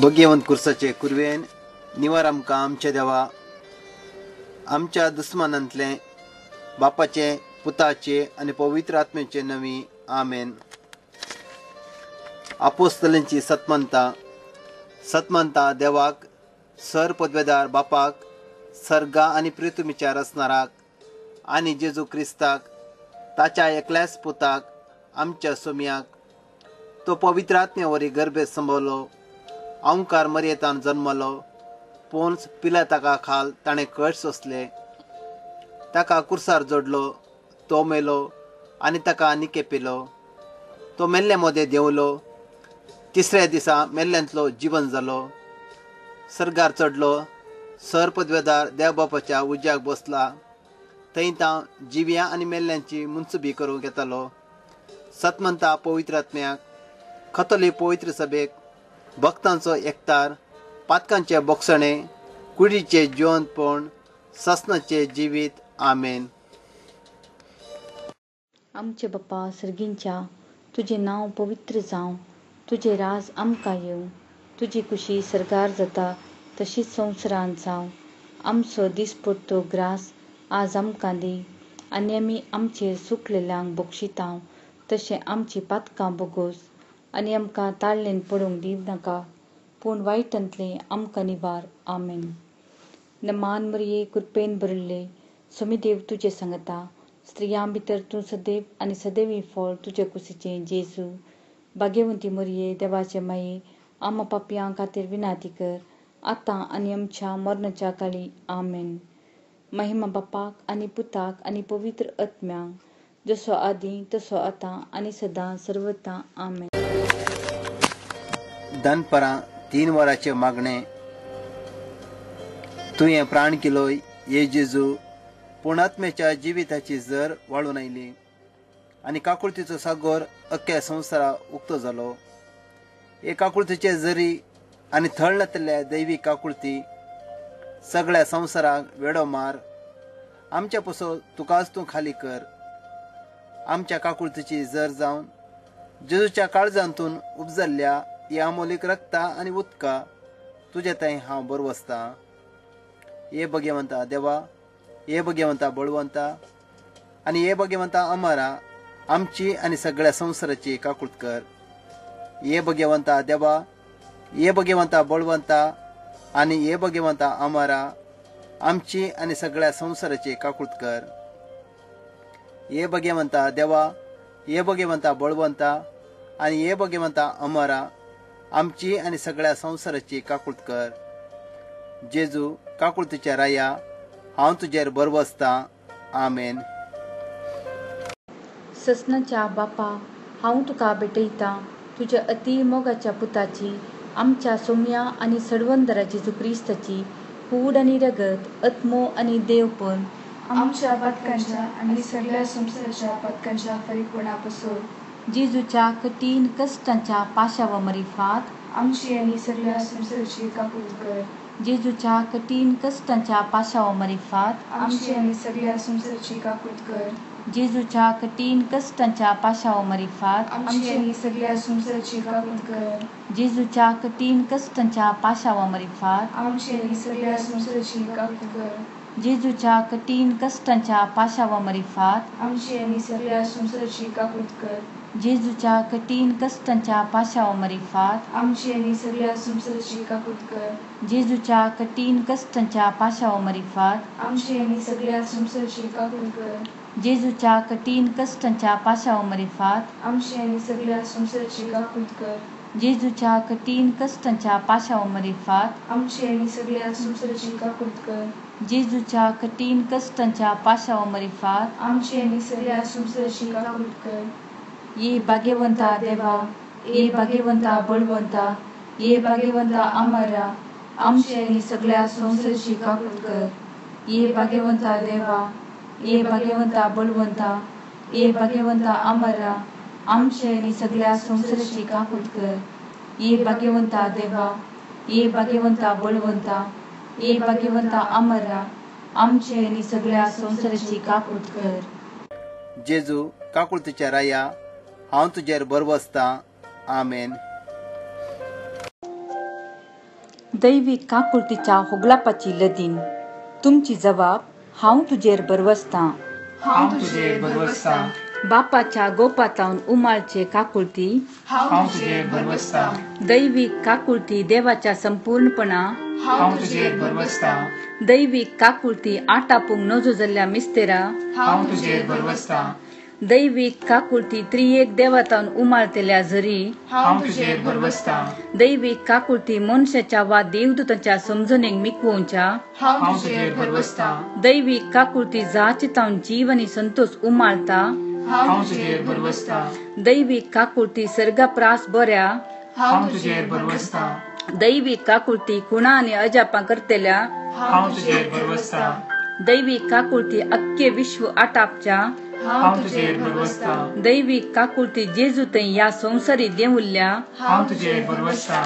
भगवंत कुर्साचे कुरवेन निवार आमकां आमचे देवा आमच्या दुस्मानांतले बापाचे पुताचे आनी पवित्र आत्म्याचे नवी आमेन. आपोस्तलांची सतमंता देवाक सर पदवेदार बापाक सर्गा आनी पृथ्वीच्या रचणाराक आनी जेजू क्रिस्ताक ताच्या एकल्याच पुताक आमच्या सोम्याक तो पवित्र आत्म्यावरी गर्भेत संभवलो, ओंकार मर्येतान जन्मलो, पोन्स पिलाताका खाल ताणें कश सोंसले, ताका कुर्सार जोडलो, तो मेलो आनी ताका निकेपिलो, तो मेल्ले मदें देंवलो, तिसऱ्या दिसा मेल्ल्यांतलो जिवन जालो, सर्गार चडलो, सर पदवेदार देवबापाच्या उज्याक बसला, थंय तां जिव्या आनी मेल्ल्यांची मुनसुबी करूंक येतालो. सतमंता पवित्र आत्म्याक, खतोली पवित्र सभेक, भक्तांचो एकतार, पातकांचे बोगसणे, कुडीचे जिवंतपण, ससनाचे जिवीत. आमेन. आमचे बाप्पा सर्गींच्या, तुझे नांव पवित्र जावं, तुझे राज आमकां येवं, तुजी खुशी सर्गार जाता तशीच संवसारांत जावं. आमचो दिसपट्टो ग्रास आज आमकां दी, आनी आमी आमचेर सुकलेल्यांक बक्षितांव तशें आमची पातकां बोगोस, आनी आमकां ताळणेन पडूंक दिवं नाका, पूण वायटांतले आमकां निबार. आमेन. नमान मरिये, कृपेन भरिल्ले, सोमीदेव तुजे सांगता, स्त्रियां भितर तूं सदैव आनी सदैवी फळ तुजे कुशीचें जेजू. भाग्यवंती मरिये, देवाचे माये, आम्हा पापयां खातीर विनाती कर, आतां आनी आमच्या मरणाच्या काळी. आमेन. महिमा बापाक आनी पुताक आनी पवित्र आत्म्यांक, जसो आदी तसो आतां आनी सदां सर्वता. आमेन. दनपरां 3 वरांचे मागणे. तुवें प्राण केलोय ये जेजू, पूण आत्म्याच्या जिविताची जर वाळून आयली आनी काकुळतीचो सागोर अख्ख्या संवसाराक उक्तो जालो. हे काकुळतीचे जरी आनी थळनातल्या दैवी काकुळती सगळ्या संवसाराक वेडो मार. आमच्या पसो तुकाच तूं खाली कर. आमच्या काकुळतीची जर जावन जेजूच्या काळजांतून उपजल्ल्या ह्या अमोलीक रक्ता आनी उदका तुजे थंय हांव बरवसतां. हे भगवंता देवा, हे भगवंता बळवंता आनी हे भगवंता अमारा, आमची आनी सगळ्या संवसाराची काकुळत कर. हे भगवंता देवा, हे भगवंता बळवंता आनी हे भगवंता अमारा, आमची आनी सगळ्या संवसाराची काकुळत कर. हे भगवंता देवा, हे भगवंता बळवंता आनी हे भगवंता अमारा, आमची आनी सगळ्या संवसाराची काकुळत कर. जेजू काकुळतीच्या राया हांव तुजेर बरवसतां. आमेन. ससनाच्या बापा, हांव तुका भेटयतां तुज्या अति मोगाच्या पुताची, आमच्या सोम्या आनी सडवंदरा जेजू क्रिस्ताची कूड आनी रगत, आत्मो आनी देवपण, आमच्या पातकांच्या आनी सगळ्या संवसाराच्या पातकांच्या फरीकपणा पासून, जेजूच्या कठीण कश्टांच्या पाशावा मरिफात, आमची आनी सगळ्या संवसाराची काकुळत कर. जेजूच्या कठीण कश्टांच्या पाशावा मरिफात, आमची आनी सगळ्या संवसाराची काकुळत कर. जेजूच्या कठीण कश्टांच्या पाशावा मरिफात, आमची आनी सगळ्या संवसाराची काकुळत कर. जेजूच्या कठीण कश्टांच्या पाशावा मरिफात, आमची आनी सगळ्या संवसाराची काकुळत कर. जेजूच्या कठीण कश्टांच्या पाशावा मरिफात, आमची आनी सगळ्या संवसाराची काकुळत कर. जेजूच्या कठीण कश्टांच्या पाशावा मरिफात, आमची आनी सगळ्या संवसाराची काकुळत कर. जेजूच्या कठीण कश्टांच्या पाशावा मरिफात, आमची आनी सगळ्या संवसाराची काकुळत कर. जेजूच्या कठीण कश्टांच्या पाशावा मरिफात, आमची आनी सगळ्या संवसाराची काकुळत कर. जेजूच्या कठीण कश्टांच्या पाशावा मरिफात, आमची आनी सगळ्या संवसाराची काकुळत कर. जेजूच्या कठीण कश्टांच्या पाशावा मरिफात, आमची आनी सगळ्या संवसाराची काकुळत कर. ये भाग्यवंता देवा, ये भाग्यवंता बळवंता, ये भाग्यवंता अमरा, आमची आनी सगळ्या संवसाराची काकुळत कर. ये भाग्यवंता देवा, ये भाग्यवंता बळवंता, ये भाग्यवंता अमरा, आमची आनी सगळ्या संवसाराची काकुळत कर. ये भाग्यवंता देवा, ये भाग्यवंता बळवंता, ये भाग्यवंता अमरा, आमची आनी सगळ्या संवसाराची काकुळत कर. जेजू काकुळतीच्या राया हांव तुजेर बरवसतां. आमेन. दैवीक काकुळतीच्या होगलापाची लदीन तुमची जबाब हांव तुजेर बरवसतां. हांव तुजेर बरवसतां. बापाच्या गोपातावन उमाळचे काकुळती हांव तुजेर बरवसतां. दैवीक काकुळती देवाच्या संपूर्णपणा हांव तुजेर बरवसतां. दैवीक काकुळती आटापूंक नजो जाल्ल्या मिस्तेरा हांव तुजेर बरवसतां. दैवीक काकुळती त्रिएक देवातावन उमाळतेल्या झरी हांव तुजेर बरवसतां. दैवीक काकुळती मनशाच्या वा देवदूतांच्या समजणेक मिकवोवच्या हांव तुजेर बरवसतां. दैवीक काकुळती जाचितावन जीव आनी संतोष उमाळता हांव तुजेर बरवसतां. दैवीक काकुळती सर्गा प्रास बऱ्या हांव तुजेर बरवसतां. दैवीक काकुळती खुणा आनी अजापां करतेल्या हांव तुजेर बरवसतां. दैवीक काकुळती अख्खे विश्व आटापच्या हांव तुजेर बरवसतां. दैवीक काकुळती जेजू थंय ह्या संवसारी देंवल्ल्या हांव तुजेर बरवसतां.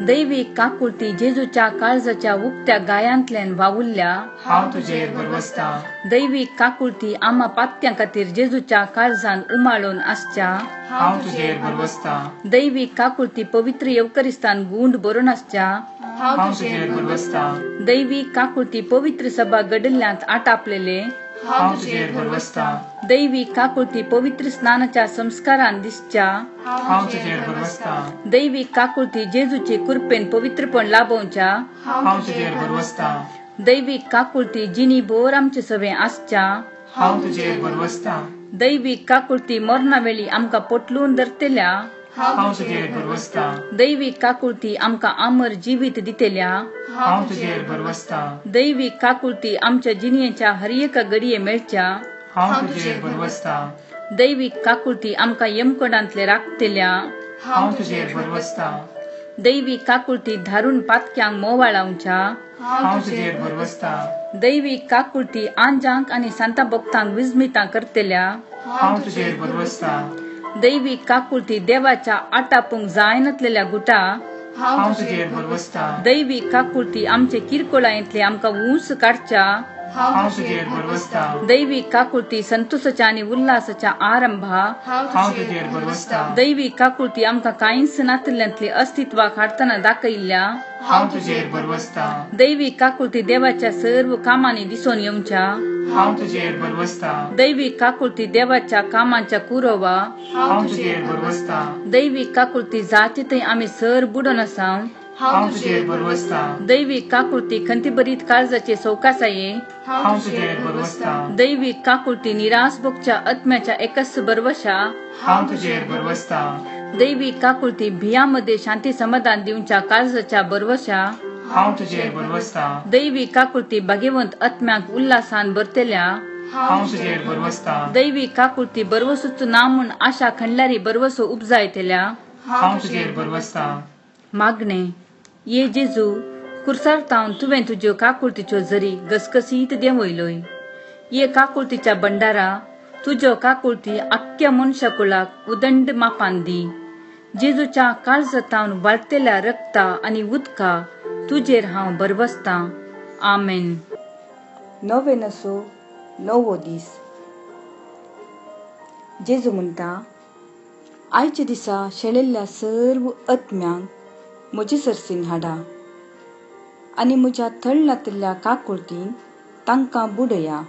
दैवीक काकुळती जेजूच्या काळजाच्या उक्त्या गायांतल्यान वावुरल्या हांव तुजेर बरवसतां. दैवीक काकुळती आम्हा पातक्यां खातीर जेजूच्या काळजान उमाळून आसच्या हांव तुजेर बरवसतां. दैवीक काकुळती पवित्र येवकरिस्तान गुंड बरोवन आसच्या हांव तुजेर बरवसतां. दैवीक काकुळती पवित्र सभा गडल्ल्यांत आटापलेले हांव तुजेर बरवसतां. दैवीक काकुळती पवित्र स्नानाच्या संस्कारान दिसच्या हांव तुजेर बरवसतां. दैवीक काकुळती जेजूचे कृपेन पवित्रपण लाभोवच्या हांव तुजेर बरवसतां. दैवीक काकुळती जिनी भोर आमचे सवे आसच्या हांव तुजेर बरवसतां. दैवीक काकुळती मरणा वेळी आमकां पोटलून धरतेल्या हांव तुजेर बरवसतां. दैवीक काकुळती आमकां अमर जिवीत दितेल्या हांव तुजेर बरवसतां. दैवीक काकुळती आमच्या जिणयेच्या हर एका घडये मेळच्या हांव तुजेर बरवसतां. दैवीक काकुळती आमकां यमकोडांतले राखतेल्या हांव तुजेर बरवसतां. दैवीक काकुळती धारून पातक्यांक मोवाळावच्या हांव तुजेर बरवसतां. दैवीक काकुळती आंजांक आनी सांता भक्तांक विस्मितां करतेल्या हांव तुजेर बरवसतां. दैवीक काकुळती देवाच्या आटापूंक जाय नसलेल्या गुटा हांव तुजेर बरवसतां. दैवीक काकुळती आमचे किरकोळायेंतले आमकां ऊंस काडच्या हांव तुजेर बरवसतां. दैवीक काकुळती संतोषाच्या आनी उल्हासाच्या आरंभा हांव तुजेर बरवसतां. दैवीक काकुळती आमकां कांयच नातल्यांतली अस्तित्वाक हाडटना दाखयल्ल्या हांव तुजेर बरवसतां. दैवीक काकुळती देवाच्या सर्व कामांनी दिसून येवच्या हांव तुजेर बरवसतां. दैवीक काकुळती देवाच्या कामांच्या कुरवा हांव तुजेर बरवसतां. दैवीक काकुळती जाचे थंय आमी सर बुडोन आसां हांव तुजेर बरवसतां. दैवीक काकुळती खंतीभरीत काळजाचे सवकासाये हांव तुजेर बरवसतां. दैवीक काकुळती निराश भोगच्या आत्म्याच्या एकच बरवशा हांव तुजेर बरवसतां. दैवीक काकुळती भियांमध्ये शांती समाधान दिवच्या काळजाच्या बरवशा हांव तुजेर बरवसतां. दैवीक काकुळती भाग्यवंत आत्म्यांक उल्हासान भरतेल्या हांव तुजेर बरवसतां. दैवीक काकुळती बरवसूच ना म्हूण आशा खणल्यारी बरवसो उपजायतेल्या हांव तुजेर बरवसतां. मागणे ये जेजू कुर्सारतावन तुवें तुज्यो काकुळतीच्यो झरी गसगसीत देंवयलोय. ये काकुळतीच्या भंडारा तुज्यो काकुळती आख्ख्या मनशा कुळाक उदंड मापान दी. जेजूच्या काळजातावन वाळतेल्या रक्ता आनी उदका तुजेर हांव बरवसतां. आमेन. नोवेनसो नवो दीस. जेजू म्हणटा, आयच्या दिसा शेळिल्ल्या सर्व आत्म्यांक म्हजे सरसीन हाडा आनी म्हज्या थळनातल्या काकुळतीन तांकां बुडया.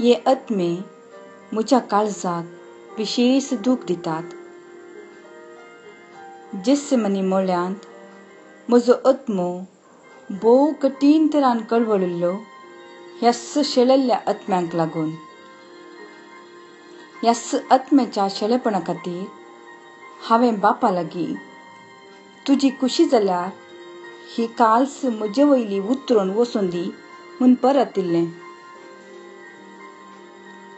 ये आत्मे म्हज्या काळजाक विशेष दूख दितात. जेसमनी मोळ्यांत म्हजो आत्मो भोव कठीण तरान कळवळिल्लो ह्या शेळिल्ल्या आत्म्यांक लागून. ह्या आत्म्याच्या शेळेपणा खातीर हांवें बापा लागीं तुजी खुशी जाल्यार ही काल्स म्हजे वयली उतरून वचून दी म्हूण परतिल्लें.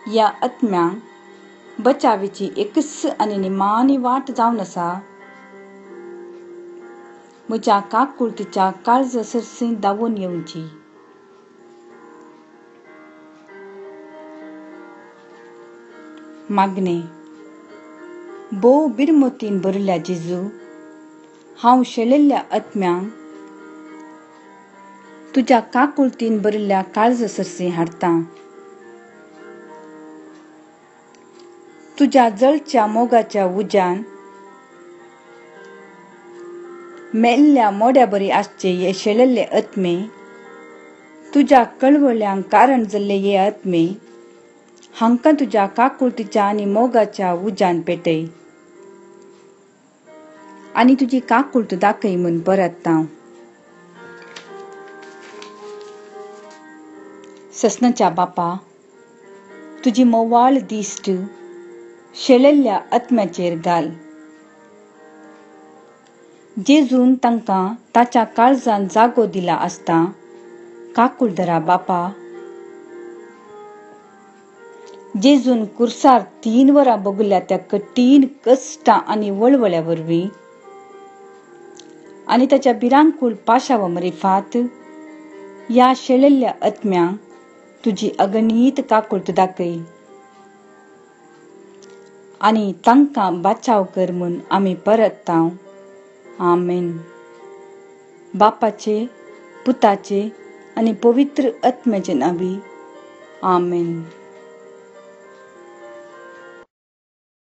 ह्या आत्म्यांक बचावेची एकच आनी निमाणी वाट जावन आसा म्हज्या काकुळतीच्या काळजा सरसीं दावून येवची. मागणे भोव बिरमतीन भरिल्ल्या जेजू, हांव शेळिल्ल्या आत्म्यांक तुज्या काकुळतीन भरिल्ल्या काळजा सरसीं हाडटां. तुज्या जळच्या मोगाच्या उज्यान मेल्ल्या मोड्या बरी आसचे ये शेळल्ले आत्मे, तुझ्या कळवळ्यांक कारण जाल्ले ये आत्मे, हांकां तुझ्या काकुळतीच्या आनी मोगाच्या उज्यान पेटय आनी तुजी काकुळत दाखय म्हूण परतता. ससनाच्या बापा, तुजी मोवाळ दिश्ट शेळल्ल्या आत्म्याचेर घाल. जेजून तांकां ताच्या काळजान जागो दिला आसता काकुळदरा बापा. जेजून कुर्सार 3 वरां भोगल्या त्या कठीण कश्टां आनी वळवळ्या वरवीं आनी ताच्या भिरांकूळ पाशावमरेफात या शेळल्ल्या आत्म्यांक तुजी अगणित काकुळत दाखय आनी तांकां बाचाव कर म्हूण आमी परतता. आमेन. बापाचे, पुताचे आनी पवित्र आत्म्याचे नांवी. आमेन.